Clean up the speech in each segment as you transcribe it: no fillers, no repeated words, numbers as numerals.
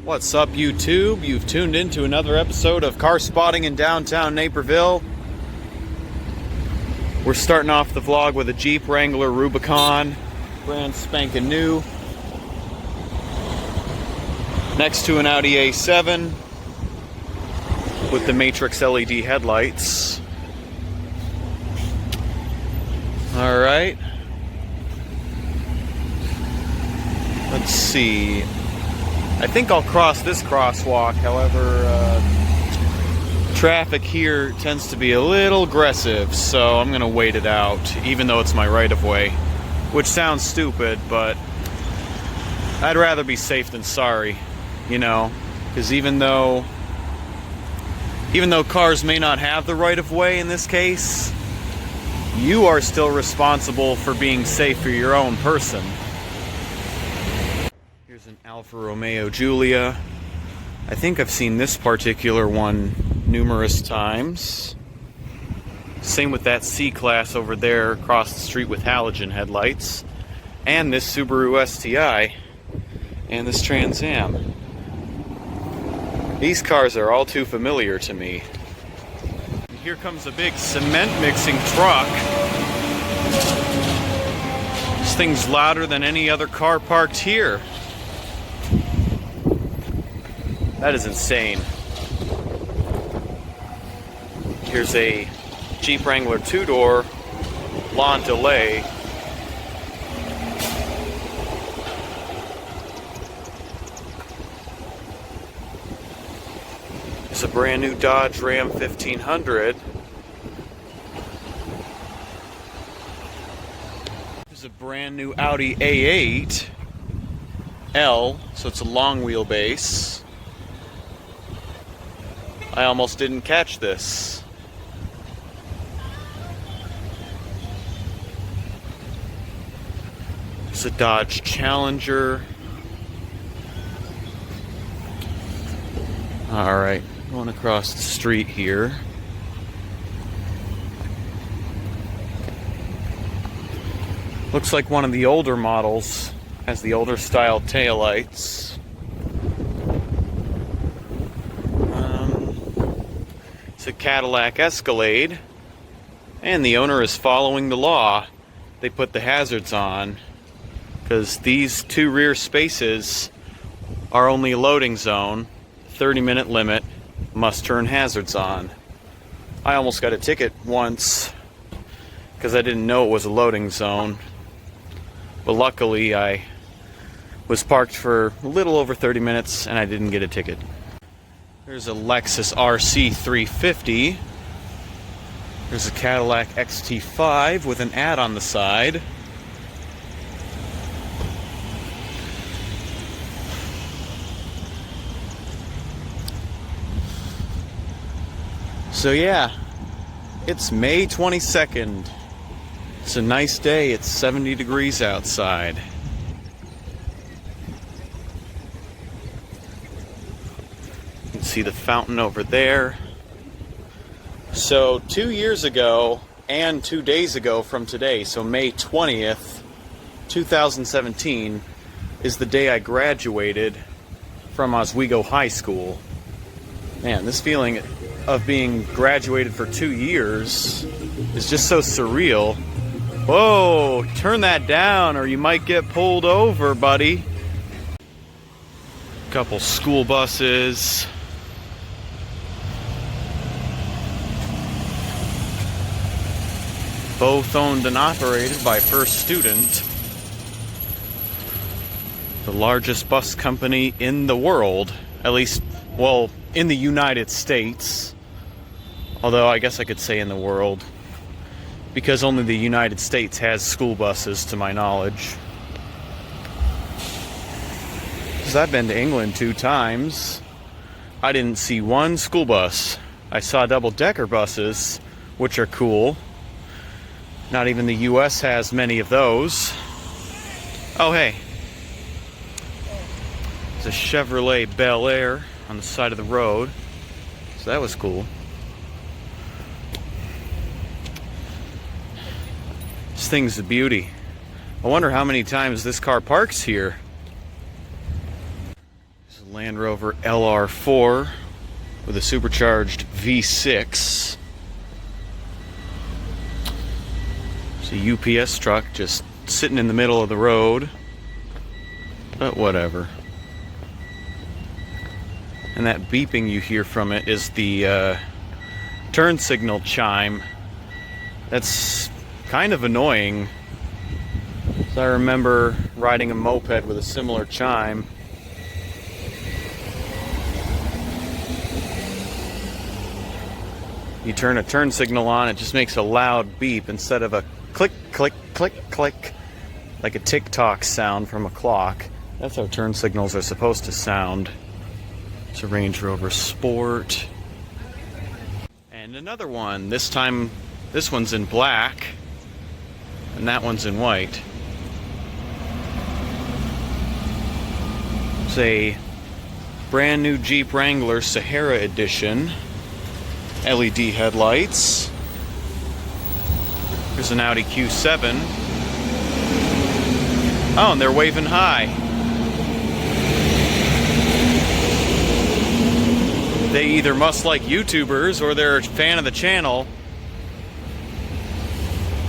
What's up, YouTube? You've tuned into another episode of Car Spotting in downtown Naperville. We're starting off the vlog with a Jeep Wrangler Rubicon, brand spanking new, next to an Audi A7 with the Matrix LED headlights. Alright, let's see. I think I'll cross this crosswalk, however, traffic here tends to be a little aggressive, so I'm gonna wait it out, even though it's my right-of-way, which sounds stupid, but I'd rather be safe than sorry, you know, because even though cars may not have the right-of-way in this case, you are still responsible for being safe for your own person. Here's an Alfa Romeo Giulia. I think I've seen this particular one numerous times. Same with that C-Class over there across the street with halogen headlights. And this Subaru STI. And this Trans Am. These cars are all too familiar to me. And here comes a big cement mixing truck. This thing's louder than any other car parked here. That is insane. Here's a Jeep Wrangler 2-door lawn delay. There's a brand new Dodge Ram 1500. There's a brand new Audi A8 L, so it's a long wheelbase. I almost didn't catch this. It's a Dodge Challenger. Alright, going across the street here. Looks like one of the older models has the older style taillights. It's a Cadillac Escalade, and the owner is following the law. They put the hazards on because these two rear spaces are only a loading zone, 30-minute limit, must turn hazards on. I almost got a ticket once because I didn't know it was a loading zone, but luckily I was parked for a little over 30 minutes and I didn't get a ticket. There's a Lexus RC350. There's a Cadillac XT5 with an ad on the side. So yeah, it's May 22nd. It's a nice day. It's 70 degrees outside. See the fountain over there. So 2 years ago and 2 days ago from today, so May 20th, 2017, is the day I graduated from Oswego High School. Man, this feeling of being graduated for 2 years is just so surreal. Whoa, turn that down or you might get pulled over, buddy. Couple school buses. Both owned and operated by First Student, the largest bus company in the world, at least, well, in the United States, although I guess I could say in the world, because only the United States has school buses to my knowledge. Because I've been to England 2 times, I didn't see one school bus. I saw double-decker buses, which are cool. Not even the US has many of those. Oh, hey. It's a Chevrolet Bel Air on the side of the road. So that was cool. This thing's a beauty. I wonder how many times this car parks here. It's a Land Rover LR4 with a supercharged V6. It's a UPS truck just sitting in the middle of the road, but whatever. And that beeping you hear from it is the turn signal chime. That's kind of annoying. So I remember riding a moped with a similar chime. You turn a turn signal on, it just makes a loud beep instead of a click, click, click, click, like a tick-tock sound from a clock. That's how turn signals are supposed to sound. It's a Range Rover Sport. And another one. This time, this one's in black, and that one's in white. It's a brand new Jeep Wrangler Sahara Edition. LED headlights. There's an Audi Q7. Oh, and they're waving hi. They either must like YouTubers or they're a fan of the channel.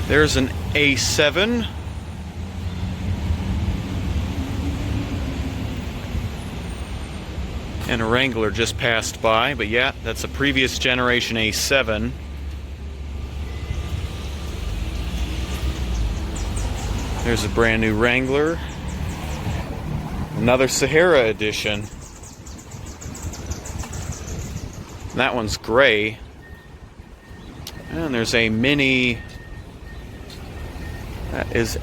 There's an A7. And a Wrangler just passed by, but yeah, that's a previous generation A7. There's a brand new Wrangler. Another Sahara Edition. That one's gray. And there's a Mini. It's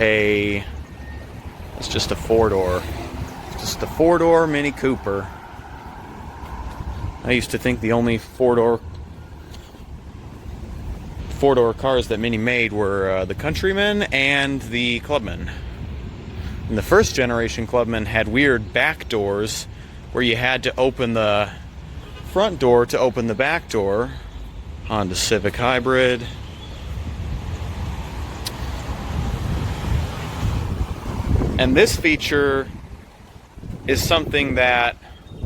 just a four-door. Just a four-door Mini Cooper. I used to think the only four-door cars that Mini made were the Countryman and the Clubman. And the first generation Clubman had weird back doors where you had to open the front door to open the back door. Honda Civic Hybrid. And this feature is something that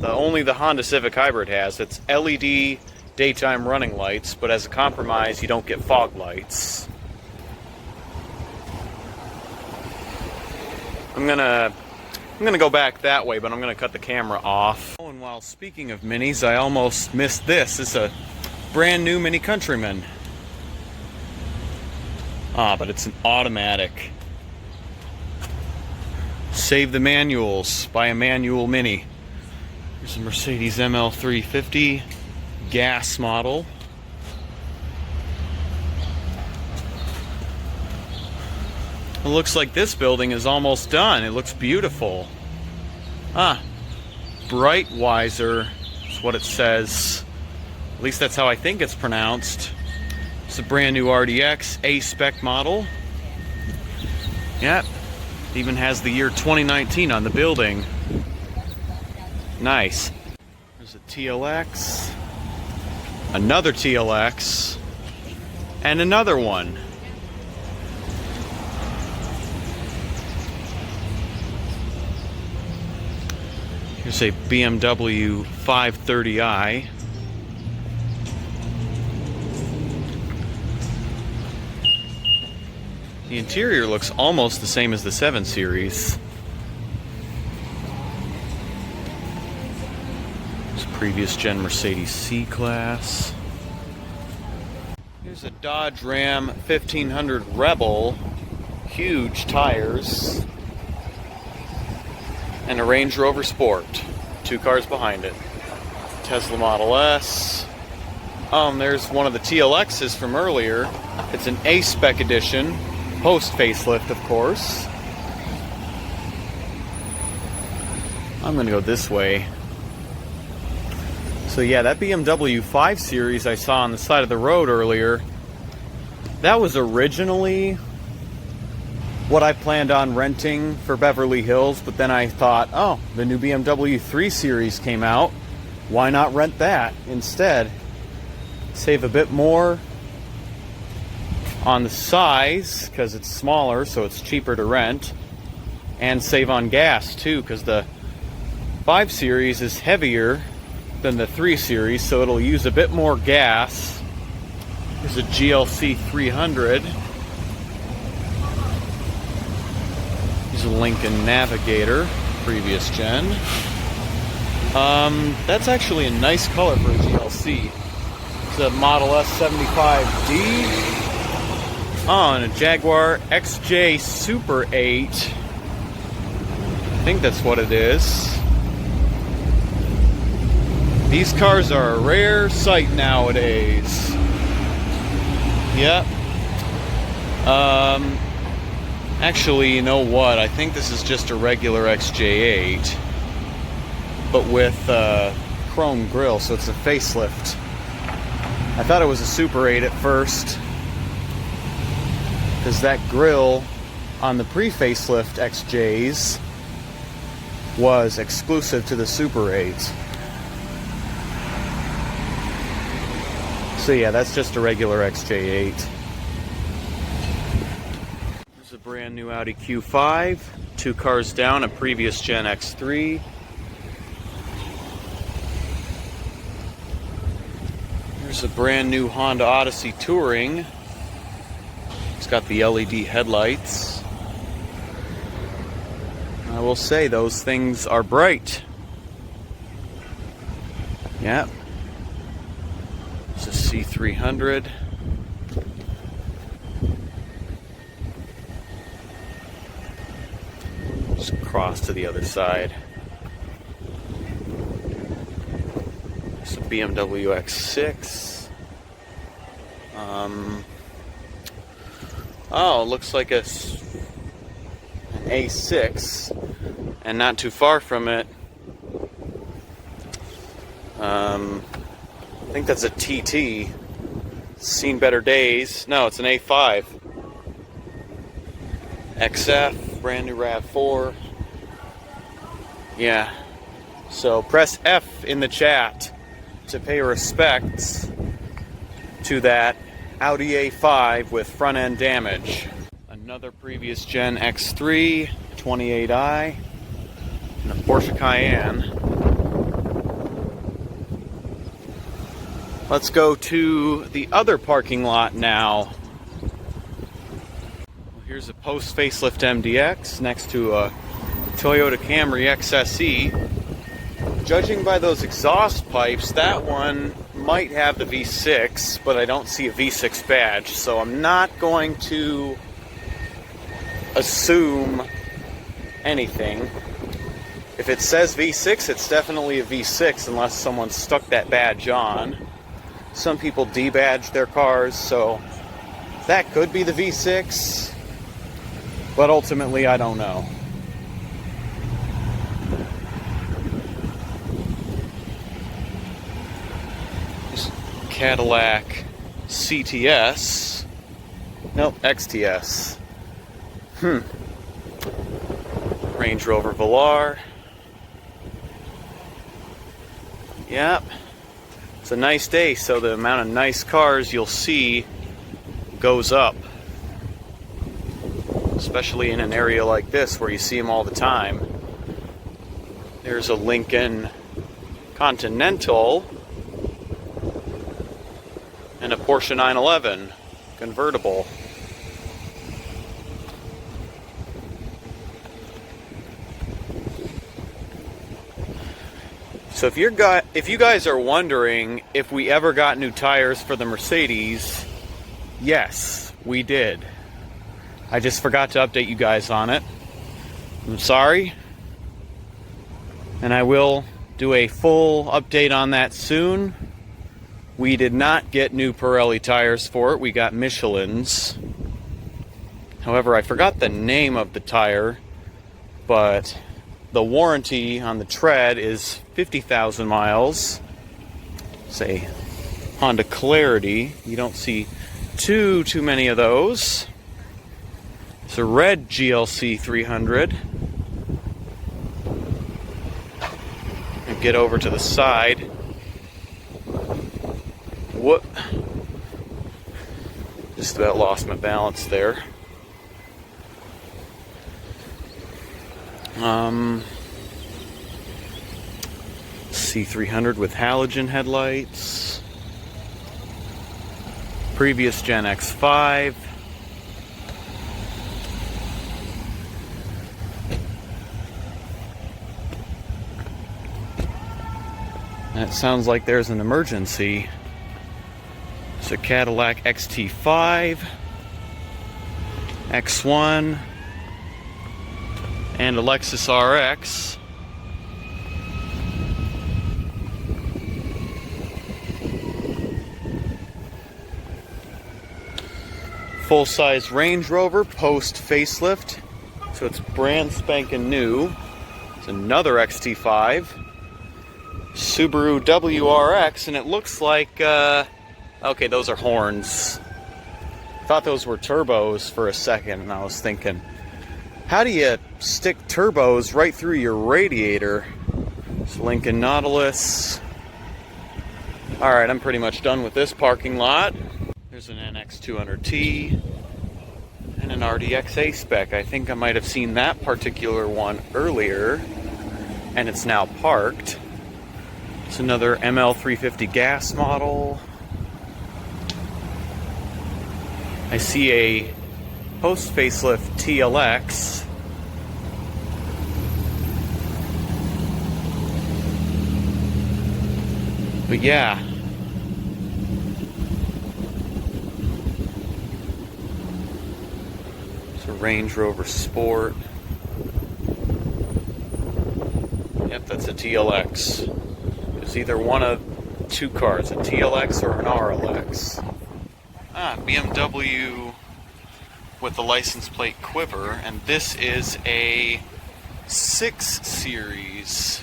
only the Honda Civic Hybrid has. It's LED daytime running lights, but as a compromise, you don't get fog lights. I'm gonna go back that way, but I'm gonna cut the camera off. Oh, and while speaking of minis, I almost missed this. It's a brand new Mini Countryman. But it's an automatic. Save the manuals. Buy a manual Mini. Here's a Mercedes ML350 gas model. It looks like this building is almost done. It looks beautiful. Breitweiser is what it says. At least that's how I think it's pronounced. It's a brand new RDX A-spec model. Yep. It even has the year 2019 on the building. Nice. There's a TLX, another TLX, and another one. Here's a BMW 530i. The interior looks almost the same as the 7 Series. Previous gen Mercedes C-Class. Here's a Dodge Ram 1500 Rebel. Huge tires. And a Range Rover Sport. 2 cars behind it. Tesla Model S. And there's one of the TLXs from earlier. It's an A-spec edition. Post facelift, of course. I'm gonna go this way. So yeah, that BMW 5 Series I saw on the side of the road earlier, that was originally what I planned on renting for Beverly Hills, but then I thought, oh, the new BMW 3 Series came out, why not rent that instead? Save a bit more on the size, because it's smaller, so it's cheaper to rent, and save on gas too, because the 5 Series is heavier than the 3 Series, so it'll use a bit more gas. Here's a GLC 300. Here's a Lincoln Navigator, previous gen. That's actually a nice color for a GLC. It's a Model S 75D. Oh, and a Jaguar XJ Super 8. I think that's what it is. These cars are a rare sight nowadays. Yep. Actually, you know what? I think this is just a regular XJ8, but with chrome grille, so it's a facelift. I thought it was a Super 8 at first, because that grille on the pre-facelift XJs was exclusive to the Super 8. So yeah, that's just a regular XJ8. This is a brand new Audi Q5, 2 cars down, a previous Gen X3. Here's a brand new Honda Odyssey Touring. It's got the LED headlights. I will say those things are bright. Yep. It's a C300. Just cross to the other side. It's a BMW X6. Oh, looks like an A6, and not too far from it. I think that's a TT. Seen better days. No, it's an A5. XF, brand new RAV4. Yeah. So press F in the chat to pay respects to that Audi A5 with front end damage. Another previous Gen X3, 28i, and a Porsche Cayenne. Let's go to the other parking lot now. Well, here's a post-facelift MDX next to a Toyota Camry XSE. Judging by those exhaust pipes, that one might have the V6, but I don't see a V6 badge, so I'm not going to assume anything. If it says V6, it's definitely a V6 unless someone stuck that badge on. Some people debadge their cars, so that could be the V6, but ultimately I don't know. Cadillac CTS. Nope, XTS. Range Rover Velar. Yep. It's a nice day, so the amount of nice cars you'll see goes up. Especially in an area like this where you see them all the time. There's a Lincoln Continental and a Porsche 911 convertible. So if you guys are wondering if we ever got new tires for the Mercedes, yes, we did. I just forgot to update you guys on it. I'm sorry. And I will do a full update on that soon. We did not get new Pirelli tires for it. We got Michelin's. However, I forgot the name of the tire, but the warranty on the tread is 50,000 miles. Say Honda Clarity. You don't see too many of those. It's a red GLC 300. And get over to the side. Whoop. Just about lost my balance there. C300 with halogen headlights. Previous Gen X5. And it sounds like there's an emergency. It's a Cadillac XT5, X1, and a Lexus RX. Full-size Range Rover post facelift, so it's brand spanking new. It's another XT5, Subaru WRX, and it looks like okay, those are horns. Thought those were turbos for a second, and I was thinking, how do you stick turbos right through your radiator? It's Lincoln Nautilus. Alright, I'm pretty much done with this parking lot. There's an NX200T and an RDX A-Spec. I think I might have seen that particular one earlier, and it's now parked. It's another ML350 gas model. I see a post-facelift TLX. But yeah. It's a Range Rover Sport. Yep, that's a TLX. It's either one of two cars, a TLX or an RLX. BMW with the license plate quiver, and this is a 6 Series.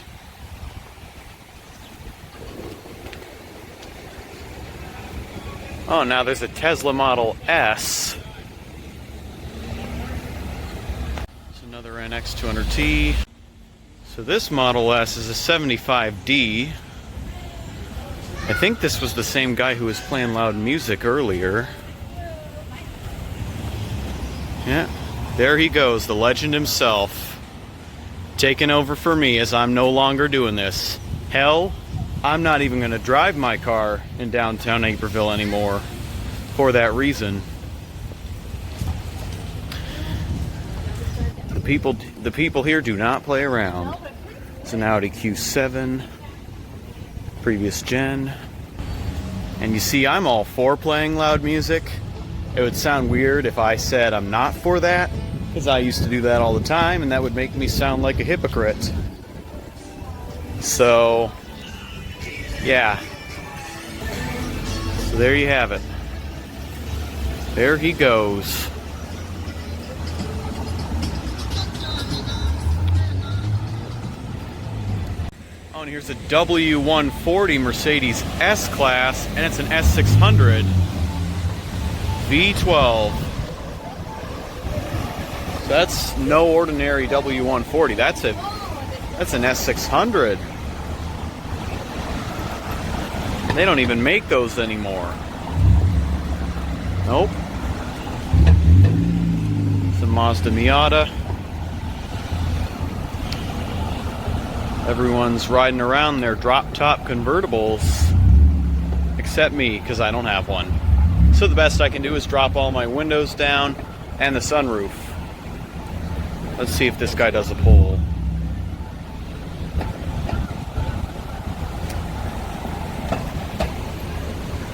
Oh, now there's a Tesla Model S. It's another NX200T. So this Model S is a 75D. I think this was the same guy who was playing loud music earlier. Yeah, there he goes, the legend himself. Taking over for me as I'm no longer doing this. Hell, I'm not even going to drive my car in downtown Naperville anymore for that reason. The people here do not play around. It's an Audi Q7. Previous gen. And you see, I'm all for playing loud music. It would sound weird if I said I'm not for that, because I used to do that all the time, and that would make me sound like a hypocrite. So, yeah. So there you have it. There he goes. And here's a W140 Mercedes S-Class, and it's an S600 V12. So that's no ordinary W140. That's an S600. They don't even make those anymore. Nope. It's a Mazda Miata. Everyone's riding around their drop-top convertibles, except me, because I don't have one. So the best I can do is drop all my windows down and the sunroof. Let's see if this guy does a pull.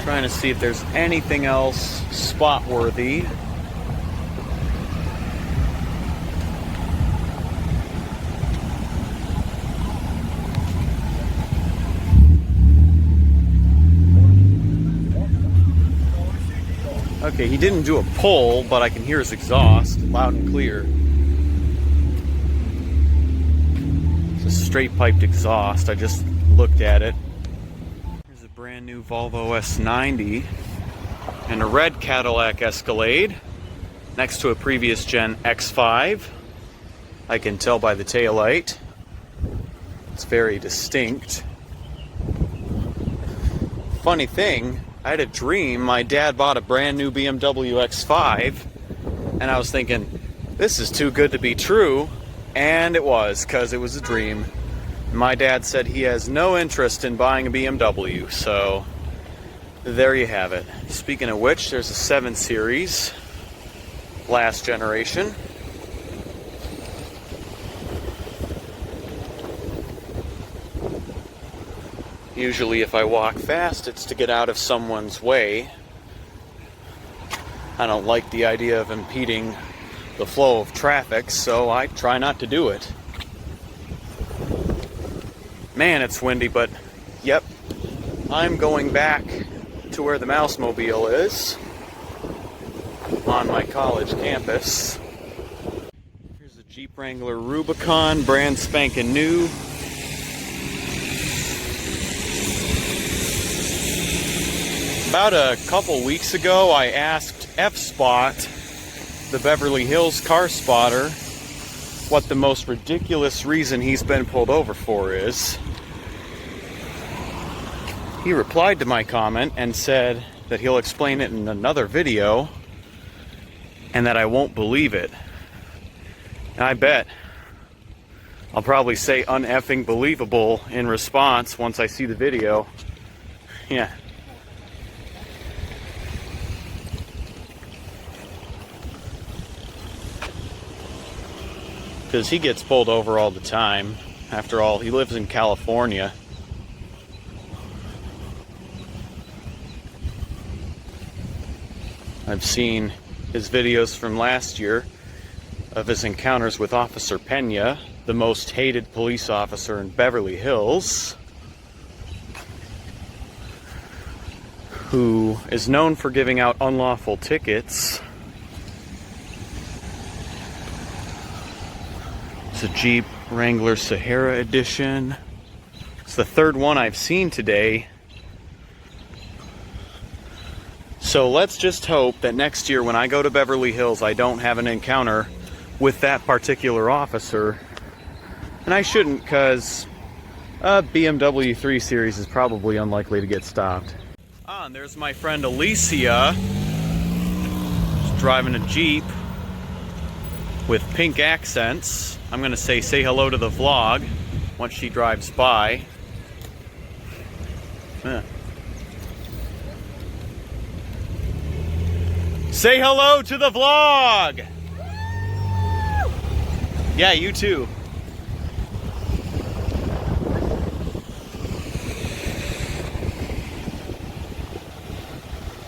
Trying to see if there's anything else spot-worthy. Okay, he didn't do a pull, but I can hear his exhaust loud and clear. It's a straight piped exhaust. I just looked at it. Here's a brand new Volvo S90 and a red Cadillac Escalade next to a previous gen X5. I can tell by the taillight. It's very distinct. Funny thing, I had a dream. My dad bought a brand new BMW X5, and I was thinking, this is too good to be true, and it was, because it was a dream. My dad said he has no interest in buying a BMW, so there you have it. Speaking of which, there's a 7 Series, last generation. Usually if I walk fast, it's to get out of someone's way. I don't like the idea of impeding the flow of traffic, so I try not to do it. Man, it's windy, but yep, I'm going back to where the Mousemobile is on my college campus. Here's a Jeep Wrangler Rubicon, brand spanking new. About a couple weeks ago, I asked F-Spot, the Beverly Hills car spotter, what the most ridiculous reason he's been pulled over for is. He replied to my comment and said that he'll explain it in another video and that I won't believe it. And I bet I'll probably say uneffing believable in response once I see the video. Yeah. Because he gets pulled over all the time. After all, he lives in California. I've seen his videos from last year of his encounters with Officer Pena, the most hated police officer in Beverly Hills, who is known for giving out unlawful tickets. It's a Jeep Wrangler Sahara edition. It's the third one I've seen today. So let's just hope that next year when I go to Beverly Hills, I don't have an encounter with that particular officer. And I shouldn't, because a BMW 3 Series is probably unlikely to get stopped. Ah, and there's my friend Alicia. She's driving a Jeep with pink accents. I'm going to say hello to the vlog once she drives by. Say hello to the vlog! Yeah, you too.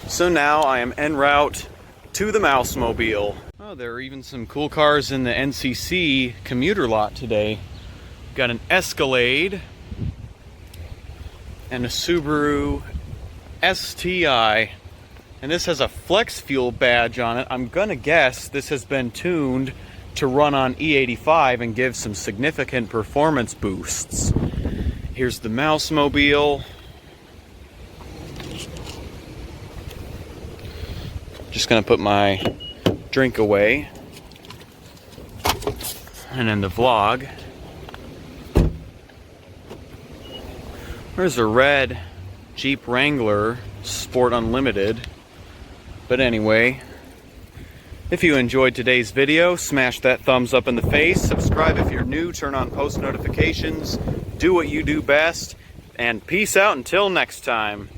So now I am en route to the Mousemobile. Oh, there are even some cool cars in the NCC commuter lot today. Got an Escalade and a Subaru STI. And this has a flex fuel badge on it. I'm gonna guess this has been tuned to run on E85 and give some significant performance boosts. Here's the Mousemobile. Just gonna put my drink away. And then the vlog. There's a red Jeep Wrangler Sport Unlimited. But anyway, if you enjoyed today's video, smash that thumbs up in the face, subscribe if you're new, turn on post notifications, do what you do best, and peace out until next time.